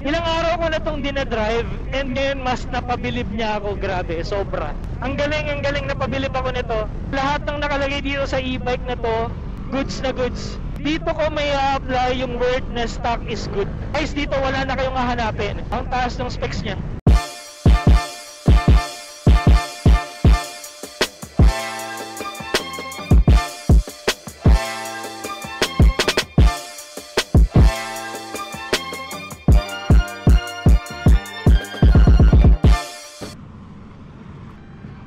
Ilang araw ko na itong dinadrive and ngayon mas napabilib niya ako, grabe, sobra. Ang galing napabilib ako nito. Lahat ng nakalagay dito sa e-bike na to, goods na goods. Dito ko may apply yung word na stock is good. Guys, dito wala na kayong hahanapin. Ang taas ng specs niya.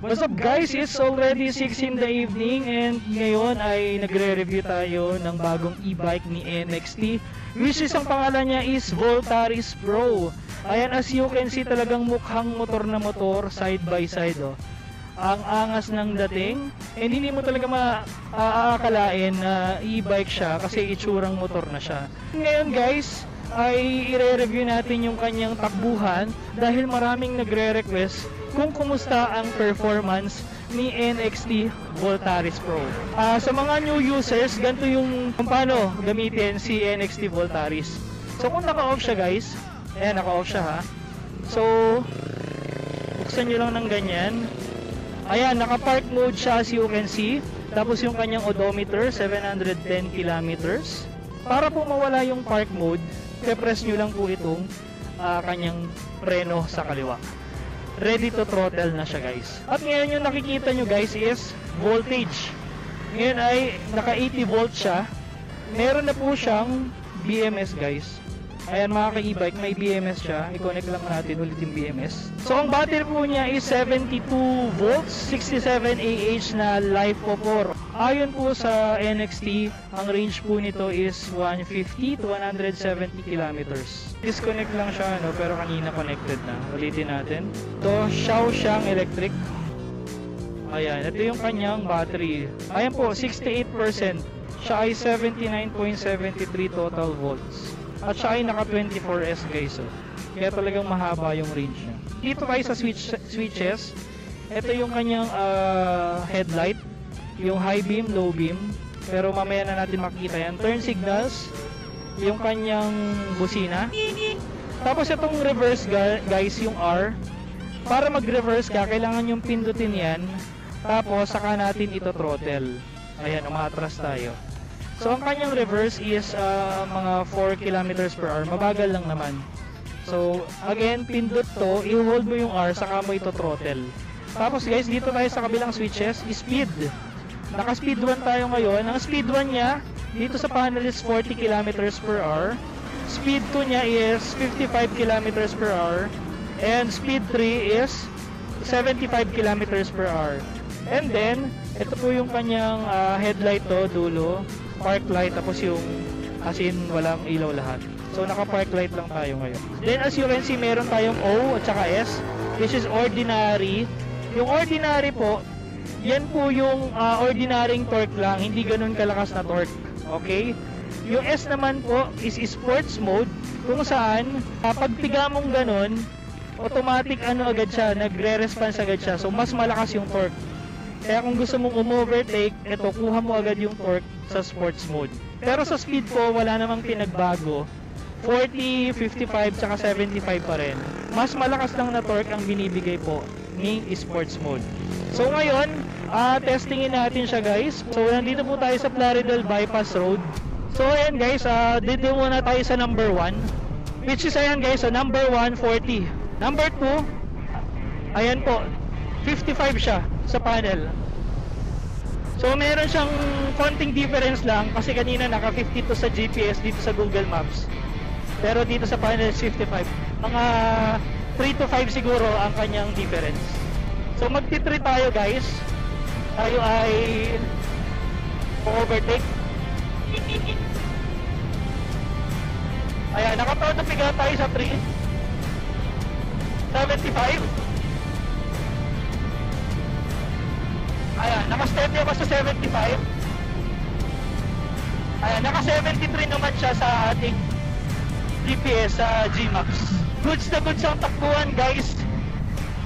What's up guys? It's already 6 in the evening and ngayon ay nagre-review tayo ng bagong e-bike ni NXT, which is ang pangalan niya is Voltaris Pro. Ayan, as you can see, talagang mukhang motor na motor, side by side, oh. Ang angas ng dating and hindi mo talaga maaakalain na e-bike siya kasi itsurang motor na siya. Ngayon guys ay i-review natin yung kanyang takbuhan dahil maraming nagre-request kung kumusta ang performance ni NXT Voltaris Pro. Sa mga new users, ganito yung kung paano gamitin si NXT Voltaris. So kung naka-off siya guys, ayan, naka-off siya ha. So buksan nyo lang ng ganyan. Ayan, naka-park mode siya as you can see. Tapos yung kanyang odometer, 710 kilometers. Para po mawala yung park mode, i-press nyo lang po itong kanyang preno sa kaliwa. Ready to throttle na siya guys. At ngayon yung nakikita nyo guys is voltage. Ngayon ay naka 80 volt siya. Meron na po siyang BMS guys. Ayan, mga ka-e-bike, may BMS siya. I-connect lang natin ulit yung BMS. So ang battery po niya is 72 volts, 67 AH na LiFePO4. Ayon po sa NXT, ang range po nito is 150 to 170 kilometers. Disconnect lang siya, no? Pero kanina connected na. Ulitin natin. Ito, Xiaoxiang Electric. Ayan, ito yung kanyang battery. Ayan po, 68%. Siya ay 79.73 total volts. At siya ay naka 24S guys, oh. Kaya talagang mahaba yung range niya. Dito tayo sa switches. Ito yung kanyang headlight, yung high beam, low beam. Pero mamaya na natin makita yan. Turn signals, yung kanyang busina. Tapos itong reverse guys, yung R. Para mag-reverse ka, kailangan yung pindutin yan. Tapos saka natin ito throttle. Ayan, umatras tayo. So ang kanyang reverse is mga 4 kilometers per hour. Mabagal lang naman. So again, pindot to, i-hold mo yung R, saka mo ito throttle. Tapos guys, dito tayo sa kabilang switches, speed. Naka speed 1 tayo ngayon. Ang speed 1 niya dito sa panel is 40 kilometers per hour. Speed 2 niya is 55 kilometers per hour. And speed 3 is 75 kilometers per hour. And then ito po yung kanyang headlight to, dulo, park light, tapos yung as in walang ilaw lahat. So naka park light lang tayo ngayon. Then as you can see, meron tayong O at saka S, which is ordinary. Yung ordinary po, yan po yung ordinaryong torque lang, hindi ganun kalakas na torque. Okay? Yung S naman po is sports mode, kung saan pag piga mong ganun, automatic agad siya, nagre-response agad siya. So mas malakas yung torque. Kaya kung gusto mong overtake, ito, kuha mo agad yung torque sa sports mode. Pero sa speed po, wala namang pinagbago. 40, 55, tsaka 75 pa rin. Mas malakas lang na torque ang binibigay po ni sports mode. So ngayon, testingin natin siya guys. So nandito po tayo sa Plaridel Bypass Road. So ayan guys, dito muna tayo sa number 1. Which is ayan guys, number 1, 40. Number 2, ayan po, 55 siya sa panel. So meron siyang konting difference lang kasi kanina naka 52 sa GPS dito sa Google Maps. Pero dito sa panel is 55. Mga 3 to 5 siguro ang kanyang difference. So magti-3 tayo guys. Tayo ay overtake. Ayan, naka-todo piga tayo sa 3. 75. Ayan, naka-steady ako sa 75. Ayan, naka-73 naman siya sa ating GPS sa Gmax. Goods na goods ang takbuhan guys.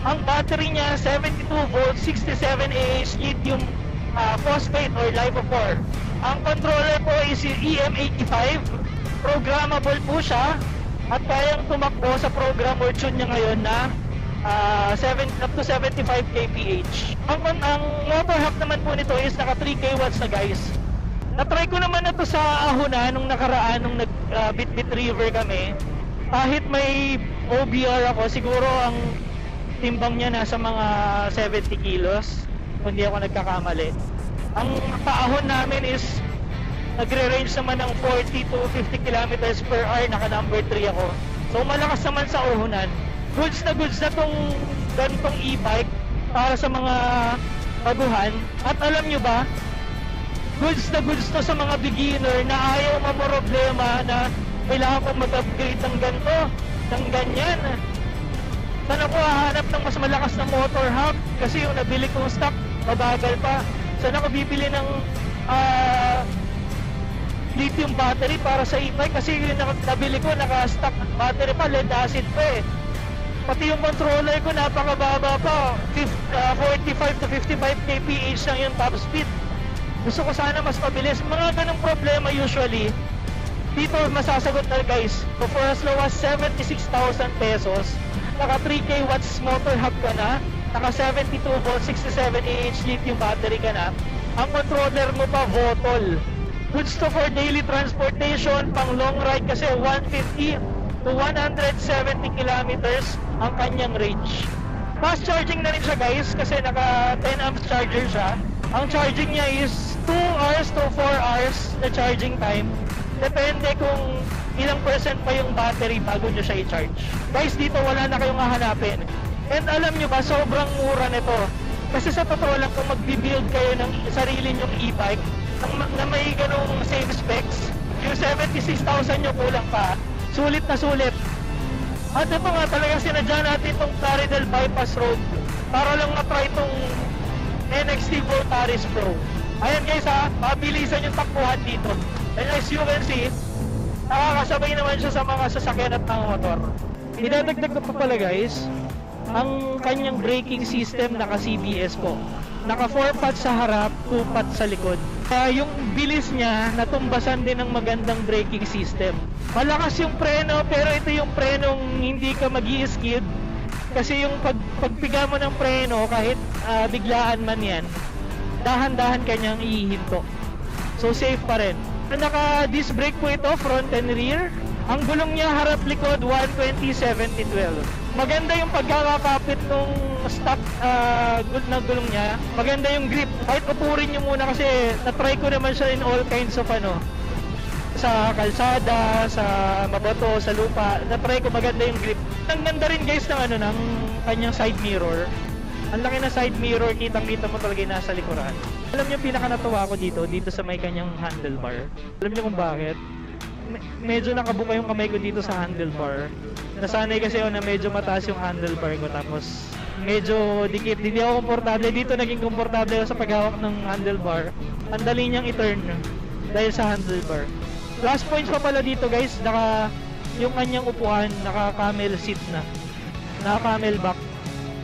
Ang battery niya 72 volts, 67 AH lithium phosphate or LiFePO4. Ang controller po is EM85. Programmable po siya. at kayang tumakbo sa program or tune niya ngayon na up to 75 kph. Ang motor hub naman po nito is naka 3 kW na guys. Na-try ko naman na to sa Ahuna nung nakaraan nung Bitbit River kami. Kahit may OBR ako, siguro ang timbang niya nasa mga 70 kilos kung hindi ako nagkakamali. Ang paahon namin is nagre-range naman ng 40 to 50 kilometers per hour, naka number 3 ako. So malakas naman sa uhunan. Goods na tong ganitong e-bike para sa mga baguhan. At alam nyo ba, goods to sa mga beginner na ayaw mamoroblema na kailangan kong mag-upgrade ng ganito, ng ganyan. Saan ako hahanap ng mas malakas na motor hub? Kasi yung nabili kong stock, mabagal pa. Saan ako bibili ng lithium battery para sa e-bike? Kasi yung nabili ko, naka-stock battery pa, lead acid pa eh. Pati yung controller ko napakababa pa, 45 to 55 kph lang yung top speed. Gusto ko sana mas mabilis. Mga ganong problema usually dito masasagot na guys. So for as low as 76,000 pesos, naka 3 kW motor hub ka na, naka 72 volt 67 Ah lithium battery ka na, ang controller mo pa Votol. Goods to for daily transportation, pang long ride kasi 150 to 170 kilometers ang kanyang range. Fast charging na rin siya guys kasi naka 10 amps charger siya. Ang charging niya is 2 hours to 4 hours na charging time. Depende kung ilang percent pa yung battery bago nyo siya i-charge. Guys, dito wala na kayong hahanapin. And alam nyo ba, sobrang mura nito. Kasi sa totoo lang, kung magbibuild kayo ng sarili nyong e-bike na may ganong same specs, yung 76,000 nyo kulang pa. Sulit na sulit. At ito nga talaga sinadya natin itong Plaridel Bypass Road para lang na-try itong NXT Voltaris Pro. Ayan guys ha, mabilisan yung takbuhan dito. And as you can see, nakakasabay naman siya sa mga sasakyan at mga motor. Idadagdag ko pa pala guys, ang kanyang braking system naka CBS po. Naka 4 pads sa harap, 2 pads sa likod. Yung bilis niya, natumbasan din ng magandang braking system. Malakas yung preno, pero ito yung prenong hindi ka mag-i-skid. Kasi yung pagpiga mo ng preno, kahit biglaan man yan, dahan-dahan kanyang ihihinto. So safe pa rin. Naka-disc brake po ito, front and rear. Ang gulong niya harap-likod 120/70/12. Maganda yung pagkakakapit nung stock na gulong niya. Maganda yung grip. Kahit upurin nyo muna kasi na-try ko naman siya in all kinds of sa kalsada, sa mabato, sa lupa. Na-try ko, maganda yung grip. Ang ganda rin guys ng ng kanyang side mirror. Ang laki na side mirror, kitang-kita mo talaga yung nasa likuran. Alam niyo pinaka natuwa ko dito sa may kanyang handlebar. Alam niyo kung bakit? Medyo nakabuka yung kamay ko dito sa handlebar. Nasanay kasi ako na medyo mataas yung handlebar ko, tapos medyo dikit. Hindi ako komportable dito, naging komportable ako sa paghawak ng handlebar. Ang dali niyang i-turn dahil sa handlebar. Last points pa pala dito guys, yung kanyang upuan naka camel seat na. Naka camel back.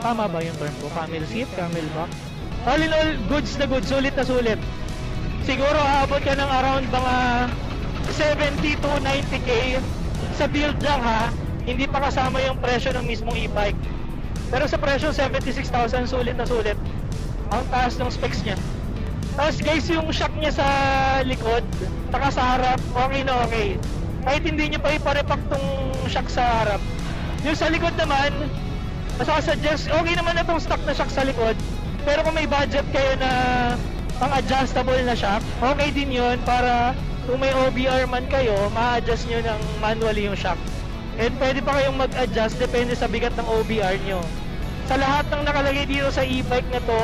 Tama ba yung term ko? Camel seat, camel back. All in all, goods na goods, sulit na sulit. Siguro aabot ka ng around mga 70 to 90k sa build lang ha. Hindi pa kasama yung presyo ng mismong e-bike. Pero sa presyo 76,000, sulit na sulit. Ang taas ng specs niya. Tapos guys, yung shock niya sa likod, saka sa harap, okay na okay. Kahit hindi nyo pa iparepack tong shock sa harap. Yung sa likod naman, masasuggest, okay naman na tong stock na shock sa likod. Pero kung may budget kayo na pang adjustable na shock, okay din yun para kung may OBR man kayo, ma-adjust nyo ng manually yung shock. And pwede pa kayong mag-adjust depende sa bigat ng OBR nyo. Sa lahat ng nakalagay dito sa e-bike na to,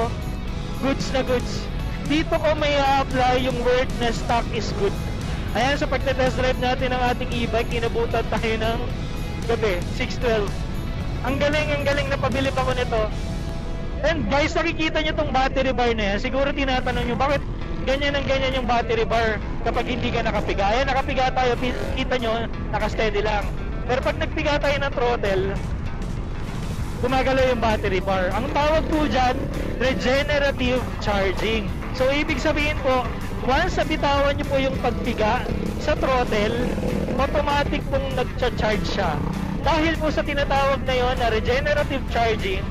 goods na goods. Dito ko may apply yung word na stock is good. Ayan, sa pagte-test drive natin ng ating e-bike, inabutan tayo ng gabi, 6:12. Ang galing na pabili pa ko nito. And guys, nakikita nyo tong battery bar na yan. Siguro tinatanong nyo, bakit ganyan yung battery bar kapag hindi ka nakapiga? Ayan, nakapiga tayo, kita nyo, nakasteady lang. Pero pag nagpiga tayo ng throttle, gumagalaw yung battery bar. Ang tawag po dyan, regenerative charging. So ibig sabihin po, once nabitawan nyo po yung pagpiga sa throttle, automatic pong nagcha-charge siya. Dahil po sa tinatawag na yon na regenerative charging,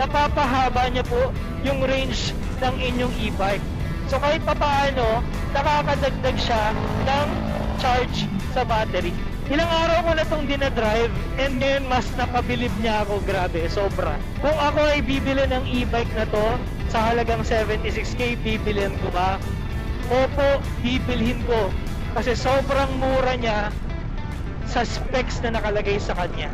napapahaba niya po yung range ng inyong e-bike. So kahit papaano, nakakadagdag siya ng charge sa battery. Ilang araw ko na itong dinadrive and ngayon mas napabilib niya ako, grabe, sobra. Kung ako ay bibili ng e-bike na to sa halagang 76k, bibilhin ko ba? Opo, bibilhin ko kasi sobrang mura niya sa specs na nakalagay sa kanya.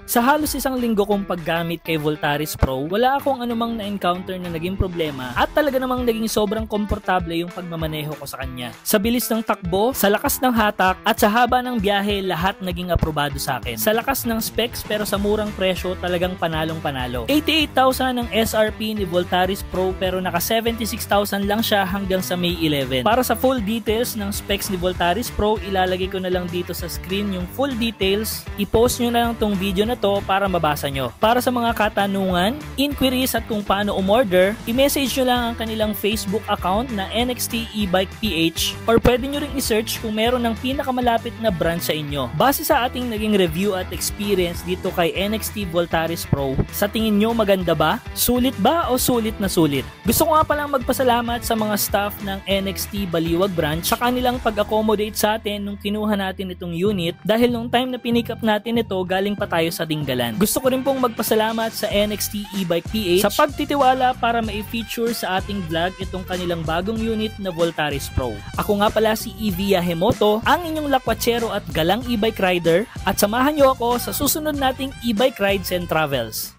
Sa halos isang linggo kong paggamit kay Voltaris Pro, wala akong anumang na-encounter na naging problema at talaga namang naging sobrang komportable yung pagmamaneho ko sa kanya. Sa bilis ng takbo, sa lakas ng hatak at sa haba ng biyahe, lahat naging aprobado sa akin. Sa lakas ng specs pero sa murang presyo, talagang panalong panalo. 88,000 ang SRP ni Voltaris Pro pero naka 76,000 lang siya hanggang sa May 11. Para sa full details ng specs ni Voltaris Pro, ilalagay ko na lang dito sa screen yung full details. I-post nyo na lang tong video na to para mabasa nyo. Para sa mga katanungan, inquiries at kung paano umorder, i-message nyo lang ang kanilang Facebook account na NXT E-Bike PH or pwede nyo ring i-search kung meron ng pinakamalapit na branch sa inyo. Base sa ating naging review at experience dito kay NXT Voltaris Pro, sa tingin nyo maganda ba? Sulit ba o sulit na sulit? Gusto ko nga palang magpasalamat sa mga staff ng NXT Baliwag branch sa kanilang pag-accommodate sa atin nung kinuha natin itong unit dahil nung time na pinick up natin ito, galing pa tayo sa Dinggalan. Gusto ko rin pong magpasalamat sa NXT E-Bike PH sa pagtitiwala para mai-feature sa ating vlog itong kanilang bagong unit na Voltaris Pro. Ako nga pala si Evia Hemoto, ang inyong lakwatsero at galang e-bike rider at samahan nyo ako sa susunod nating e-bike rides and travels.